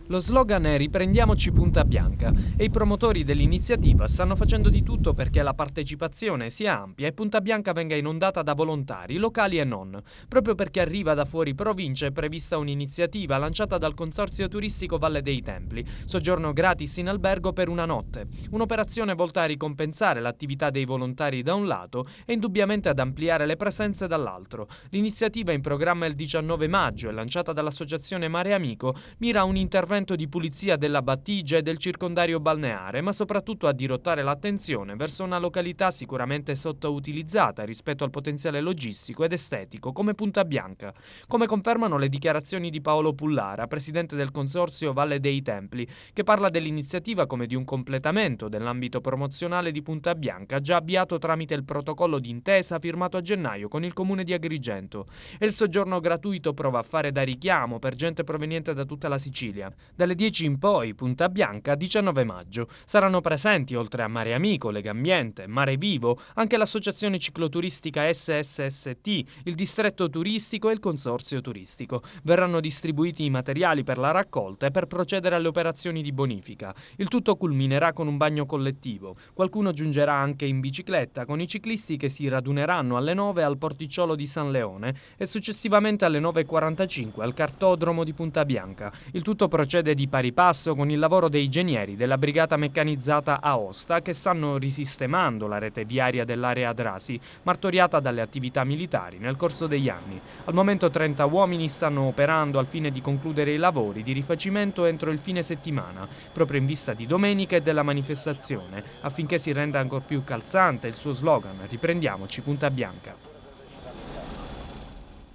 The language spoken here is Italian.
Lo slogan è "Riprendiamoci Punta Bianca" e i promotori dell'iniziativa stanno facendo di tutto perché la partecipazione sia ampia e Punta Bianca venga inondata da volontari, locali e non. Proprio perché arriva da fuori provincia è prevista un'iniziativa lanciata dal Consorzio Turistico Valle dei Templi, soggiorno gratis in albergo per una notte. Un'operazione volta a ricompensare l'attività dei volontari da un lato e indubbiamente ad ampliare le presenze dall'altro. L'iniziativa in programma il 19 maggio e lanciata dall'associazione Mare Amico mira a un intervento di pulizia della battigia e del circondario balneare, ma soprattutto a dirottare l'attenzione verso una località sicuramente sottoutilizzata rispetto al potenziale logistico ed estetico come Punta Bianca, come confermano le dichiarazioni di Paolo Pullara, presidente del Consorzio Valle dei Templi, che parla dell'iniziativa come di un completamento dell'ambito promozionale di Punta Bianca già avviato tramite il protocollo d'intesa firmato a gennaio con il comune di Agrigento. E il soggiorno gratuito prova a fare da richiamo per gente proveniente da tutta la Sicilia. Dalle 10 in poi, Punta Bianca, 19 maggio. Saranno presenti, oltre a Mare Amico, Legambiente, Mare Vivo, anche l'associazione cicloturistica SSST, il distretto turistico e il consorzio turistico. Verranno distribuiti i materiali per la raccolta e per procedere alle operazioni di bonifica. Il tutto culminerà con un bagno collettivo. Qualcuno giungerà anche in bicicletta, con i ciclisti che si raduneranno alle 9 al porticciolo di San Leone e successivamente alle 9:45 al cartodromo di Punta Bianca. Il tutto procede di pari passo con il lavoro dei genieri della brigata meccanizzata Aosta che stanno risistemando la rete viaria dell'area Adrasi, martoriata dalle attività militari nel corso degli anni. Al momento 30 uomini stanno operando al fine di concludere i lavori di rifacimento entro il fine settimana, proprio in vista di domenica e della manifestazione, affinché si renda ancor più calzante il suo slogan "Riprendiamoci Punta Bianca".